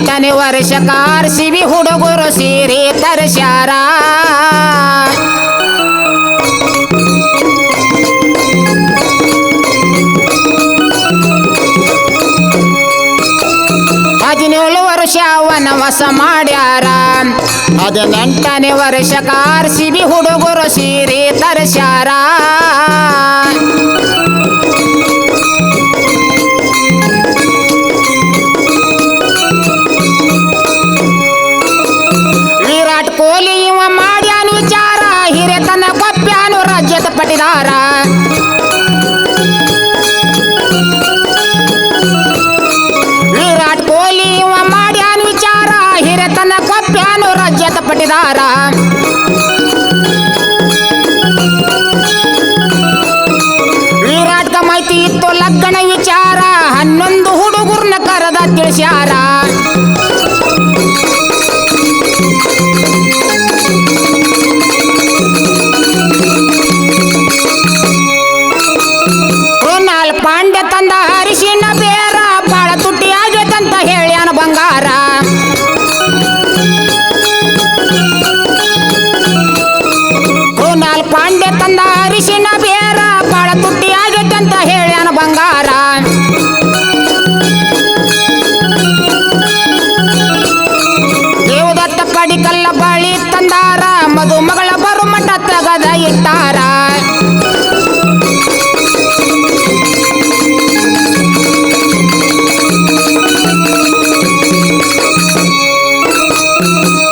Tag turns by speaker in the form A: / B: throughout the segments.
A: ಹದಿನೆಂಟನೇ ವರ್ಷಕ್ಕ RCB ಹುಡುಗರು ಸೀರೆ ತರಿಸ್ಯಾರ. ಹದಿನೇಳು ವರ್ಷ ವನವಾಸ ಮಾಡ್ಯಾರ. 18ನೇ ವರ್ಷಕ್ಕ RCB ಹುಡುಗರು ಸೀರೆ ತರಿಸ್ಯಾರ. ವಿರಾಟ್ ಕೊಹ್ಲಿ ಇವ ಮಾಡ್ಯಾನ ವಿಚಾರ, ಹಿರೇತನ ಕೊಪ್ಪ್ಯಾನು ರಾಜ್ಯದ ಪಟಿದಾರ. ವಿರಾಟ್ ಕೊಹ್ಲಿ ಇವ ಮಾಡ್ಯಾನ ವಿಚಾರ, ಹಿರೇತನ ಕೊಪ್ಪ್ಯಾನು ರಾಜ್ಯದ ಪಟಿದಾರ. ವಿರಾಟ್ಗ ಮಾಹಿತಿ ಇತ್ತು ಲಗ್ನ ವಿಚಾರ, 11 ಹುಡುಗರ್ನ ಕರೆದ ತಿಳಿಸ್ಯಾರ. ಕೃಣಾಲ್ ಪಾಂಡೆ ತಂದ ಅರಿಶಿಣ ಬೇರ, ಬಾಳ ತುಟ್ಟಿ ಆಗೈತಂತ ಹೇಳ್ಯಾನ ಬಂಗಾರ. ಕೃಣಾಲ್ ಪಾಂಡೆ ತಂದ ಅರಿಶಿಣ ಬೇರ, ಬಾಳ ತುಟ್ಟಿ ಆಗೈತಂತ ಹೇಳ್ಯಾನ ಬಂಗಾರ. ದೇವದತ್ತ ಕಡಿಕಲ್ಲ ಬಳಿ ತಂದಾರ, ಮದುಮಗಳ ಬರು ಮಠ ತಗದ ಇಟ್ಟಾರ.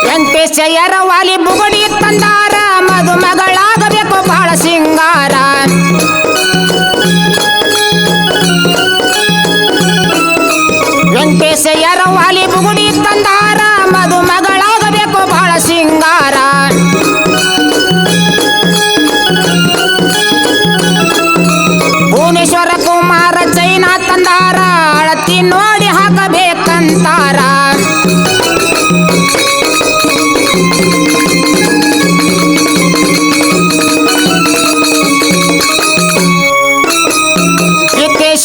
A: ವೆಂಕಟೇಶ ಎರವಾಲಿ ಬುಗುಡಿ ತಂದಾರ, ಮದುಮಗಳಾಗಬೇಕು ಬಹಳ ಸಿಂಗಾರ. ವೆಂಕಟೇಶ ಎರವಾಲಿ ಬುಗುಡಿ ತಂದಾರ, ಮದುಮಗಳಾಗಬೇಕು ಬಹಳ ಸಿಂಗಾರ. ಭುವನೇಶ್ವರ ಕುಮಾರ ಚೈನಾ ತಂದಾರ, ಅಳತಿ ನೋಡಿ ಹಾಕಬೇಕಂತಾರ.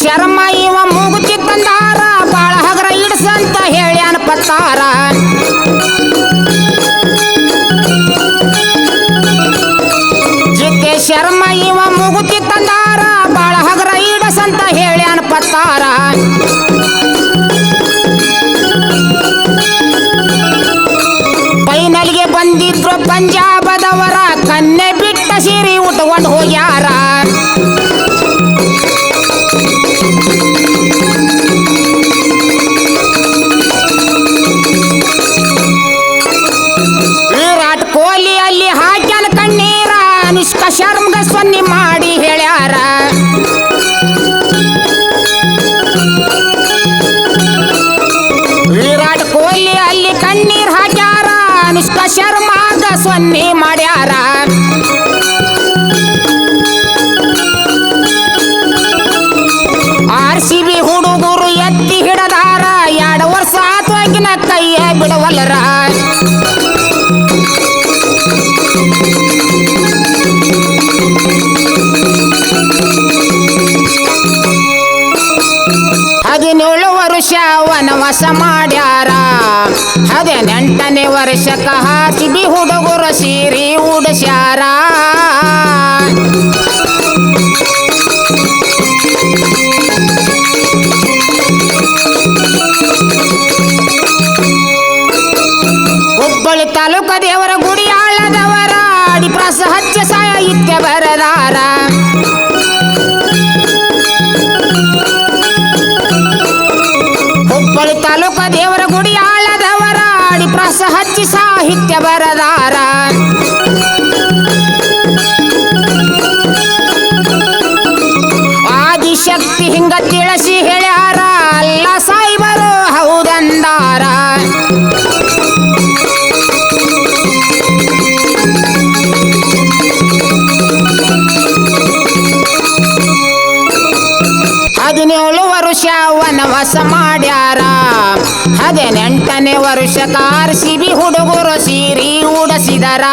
A: ಶರ್ಮ ಇವ ಮೂಗುತಿ ತಂದಾರ, ಬಾಳ ಹಗರ ಇಡ್ಸಂತ ಹೇಳ್ಯಾನ ಪತ್ತಾರ. ಜಿಕೆ ಶರ್ಮ ಇವ ಮೂಗುತಿ ತಂದಾರ, ಬಾಳ ಹಗರ ಇಡಸಂತ ಹೇಳ್ಯಾನ ಪತ್ತಾರ. ಫೈನಲ್ಗೆ ಬಂದಿದ್ರು ಪಂಜಾಬದವರ, ಕನ್ನೆ ಬಿಟ್ಟ ಸೀರೆ ಉಟ್ಕೊಂಡು ಹೋಗ್ಯಾರ. ವಿರಾಟ್ ಕೊಹ್ಲಿ ಅಲ್ಲಿ ಹಾಕ್ಯಾನ ಕಣ್ಣೀರ, ಅನುಷ್ಕಾ ಶರ್ಮಗ ಸೊನ್ನೆ ಮಾಡಿ ಹೇಳ್ಯಾರ. ವಿರಾಟ್ ಕೊಹ್ಲಿ ಅಲ್ಲಿ ಕಣ್ಣೀರ್ ಹಾಕ್ಯಾರ, ಅನುಷ್ಕಾ ಶರ್ಮಾಗ ಸೊನ್ನೆ ಮಾಡ್ಯಾರ. RCB ಹುಡುಗರು ಎತ್ತಿ ಹಿಡದಾರ, 2 ವರ್ಷ ಆತ್ವಾಗಿನ ಕೈಯ ಬಿಡವಲ್ಲರ. ಹದಿನೇಳು ವರ್ಷ ವನವಾಸ ಮಾಡ್ಯಾರ, 18ನೇ ವರ್ಷಕ್ಕ RCB ಹುಡುಗರು ಸೀರೆ ಉಡಿಸ್ಯಾರ. ಹುಬ್ಬಳ್ಳಿ ತಾಲೂಕ ದೇವರ ಗುಡಿ ಆಳದವರ, ಅಡಿಪ್ರಾಸ ಹಚ್ಚ ಸಾಹಿತ್ಯ ಬರದಾರ. ಹುಬ್ಬಳ್ಳಿ ತಾಲೂಕ ದೇವರ ಗುಡಿ ಆಳದವರ, ಅಡಿಪ್ರಾಸ ಹಚ್ಚಿ ಸಾಹಿತ್ಯ ಬರದಾರ. ಆದಿಶಕ್ತಿ ಹಿಂಗ ತಿಳಿಸಿ ಹೇಳ್ಯಾರ, ಅಲ್ಲ ಸಾಯಿಬರು ಹೌದಂದಾರ. ಹದಿನೇಳು ವರ್ಷ ವನವಾಸ ಮಾಡ್ಯಾರ, 18ನೇ ವರ್ಷಕ್ಕ RCB ಹುಡುಗರು ಸೀರೆ ಉಡಿಸಿದರ.